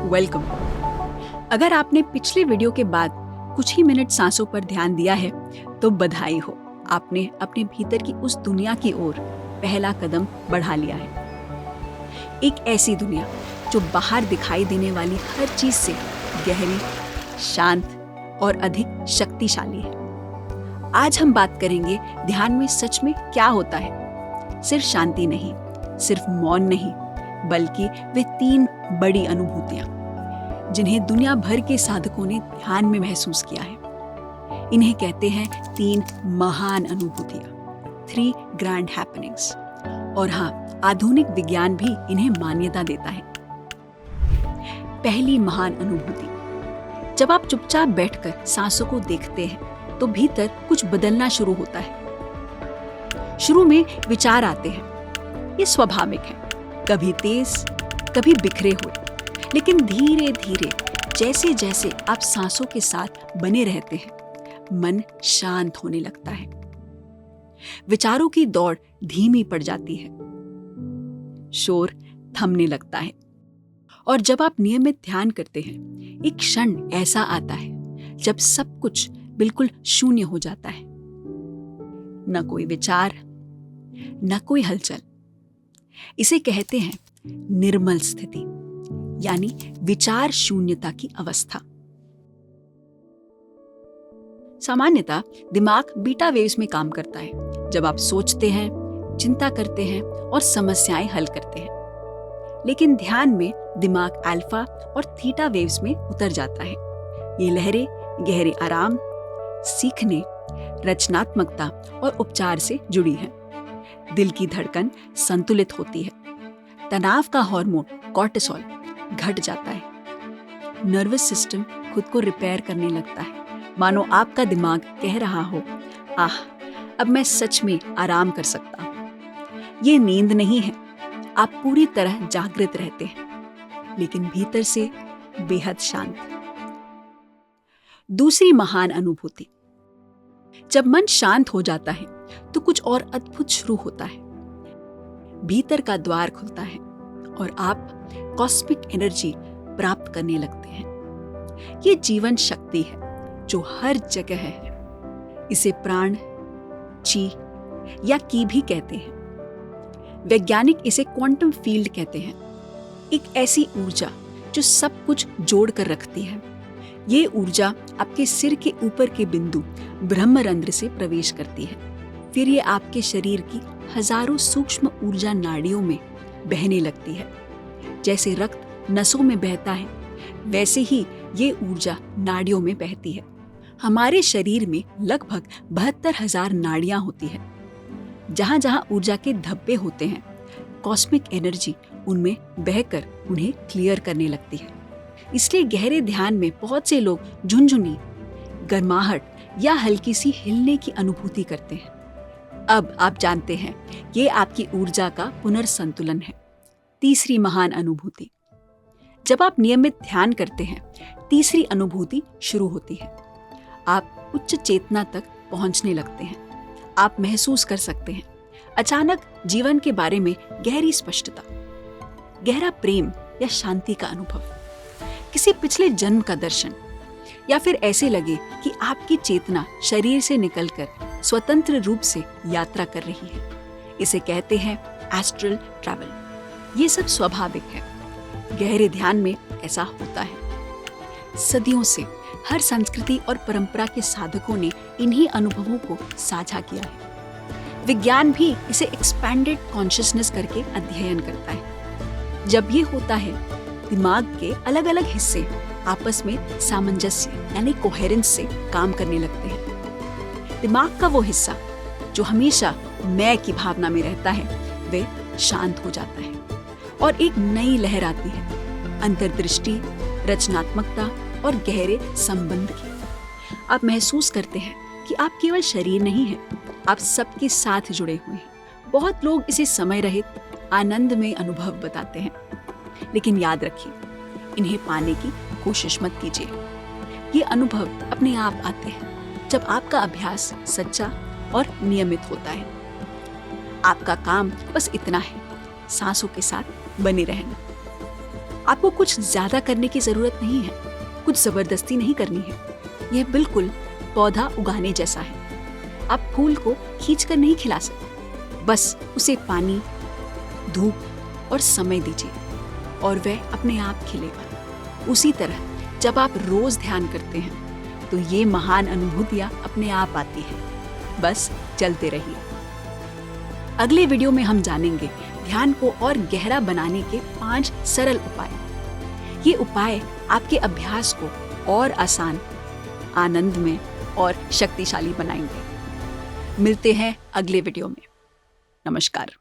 Welcome. अगर आपने पिछले वीडियो के बाद कुछ ही मिनट सांसों पर ध्यान दिया है तो बधाई हो, आपने अपने भीतर की उस दुनिया की ओर पहला कदम बढ़ा लिया है। एक ऐसी दुनिया जो बाहर दिखाई देने वाली हर चीज से गहरी, शांत और अधिक शक्तिशाली है। आज हम बात करेंगे ध्यान में सच में क्या होता है। सिर्फ शांति नहीं, सिर्फ मौन नहीं, बल्कि वे 3 बड़ी अनुभूतियां जिन्हें दुनिया भर के साधकों ने ध्यान में महसूस किया है। इन्हें कहते हैं 3 महान अनुभूतियां, 3 ग्रैंड हैपनिंग्स। और हाँ, आधुनिक विज्ञान भी इन्हें मान्यता देता है। पहली महान अनुभूति, जब आप चुपचाप बैठकर सांसों को देखते हैं तो भीतर कुछ बदलना शुरू होता है। शुरू में विचार आते हैं, ये स्वाभाविक है, कभी तेज, कभी बिखरे हुए, लेकिन धीरे धीरे जैसे जैसे आप सांसों के साथ बने रहते हैं, मन शांत होने लगता है। विचारों की दौड़ धीमी पड़ जाती है, शोर थमने लगता है। और जब आप नियमित ध्यान करते हैं, एक क्षण ऐसा आता है जब सब कुछ बिल्कुल शून्य हो जाता है। न कोई विचार, न कोई हलचल। इसे कहते हैं निर्मल स्थिति, यानी विचार शून्यता की अवस्था। सामान्यतः दिमाग बीटा वेव्स में काम करता है जब आप सोचते हैं, चिंता करते हैं और समस्याएं हल करते हैं। लेकिन ध्यान में दिमाग अल्फा और थीटा वेव्स में उतर जाता है। ये लहरें गहरे आराम, सीखने, रचनात्मकता और उपचार से जुड़ी हैं। दिल की धड़कन संतुलित होती है, तनाव का हार्मोन कॉर्टिसोल घट जाता है, नर्वस सिस्टम खुद को रिपेयर करने लगता है। मानो आपका दिमाग कह रहा हो, आह, अब मैं सच में आराम कर सकता हूं। ये नींद नहीं है, आप पूरी तरह जागृत रहते हैं, लेकिन भीतर से बेहद शांत। दूसरी महान अनुभूति, जब मन शांत हो जाता है तो कुछ और अद्भुत शुरू होता है। भीतर का द्वार खुलता है और आप कॉस्मिक एनर्जी प्राप्त करने लगते हैं। ये जीवन शक्ति है जो हर जगह है। इसे प्राण, ची या की भी कहते हैं। वैज्ञानिक इसे क्वांटम फील्ड कहते हैं। एक ऐसी ऊर्जा जो सब कुछ जोड़ कर रखती है। ये ऊर्जा आपके सिर के ऊपर के बिंदु ब्रह्मरंध्र से प्रवेश करती है। फिर ये आपके शरीर की हजारों सूक्ष्म ऊर्जा नाड़ियों में बहने लगती है। जैसे रक्त नसों में बहता है, वैसे ही ये ऊर्जा नाड़ियों में बहती है। हमारे शरीर में लगभग 72,000 नाड़ियां होती है। जहां जहां ऊर्जा के धब्बे होते हैं, कॉस्मिक एनर्जी उनमें बहकर उन्हें क्लियर करने लगती है। इसलिए गहरे ध्यान में बहुत से लोग झुनझुनी, गर्माहट या हल्की सी हिलने की अनुभूति करते हैं। अब आप जानते हैं, ये आपकी ऊर्जा का पुनर्संतुलन है। तीसरी महान अनुभूति, जब आप नियमित ध्यान करते हैं, तीसरी अनुभूति शुरू होती है। आप उच्च चेतना तक पहुंचने लगते हैं। आप महसूस कर सकते हैं अचानक जीवन के बारे में गहरी स्पष्टता, गहरा प्रेम या शांति का अनुभव, किसी पिछले जन्म का दर्शन, या फिर ऐसे लगे कि आपकी चेतना शरीर से निकलकर स्वतंत्र रूप से यात्रा कर रही है। इसे कहते हैं एस्ट्रल ट्रैवल। ये सब स्वाभाविक है। गहरे ध्यान में ऐसा होता है। सदियों से हर संस्कृति और परंपरा के साधकों ने इन्हीं अनुभवों को साझा किया है। विज्ञान भी इसे एक्सपैंडेड कॉन्शियसनेस करके अध्ययन करता है। जब ये होता है, दिमाग के अलग अलग हिस्से आपस में सामंजस्य यानी कोहेरेंस से काम करने लगते हैं। दिमाग का वो हिस्सा जो हमेशा मैं की भावना में रहता है, वह शांत हो जाता है और एक नई लहर आती है, अंतर्दृष्टि, रचनात्मकता और गहरे संबंध की। आप महसूस करते हैं कि आप केवल शरीर नहीं हैं, आप सबके साथ जुड़े हुए हैं। बहुत लोग इसे समय रहित, आनंदमय अनुभव बताते हैं, लेकिन याद रखिए, इन्हें पाने की कोशिश मत कीजिए। ये अनुभव अपने आप आते हैं जब आपका अभ्यास सच्चा और नियमित होता है। आपका काम बस इतना है, सांसों के साथ बने रहना। आपको कुछ ज्यादा करने की जरूरत नहीं है, कुछ जबरदस्ती नहीं करनी है। यह बिल्कुल पौधा उगाने जैसा है। आप फूल को खींचकर नहीं खिला सकते, बस उसे पानी, धूप और समय दीजिए और वह अपने आप खिलेगा। उसी तरह जब आप रोज ध्यान करते हैं तो ये महान अनुभूतियां अपने आप आती हैं। बस चलते रहिए। अगले वीडियो में हम जानेंगे ध्यान को और गहरा बनाने के 5 सरल उपाय। ये उपाय आपके अभ्यास को और आसान, आनंदमय और शक्तिशाली बनाएंगे। मिलते हैं अगले वीडियो में। नमस्कार।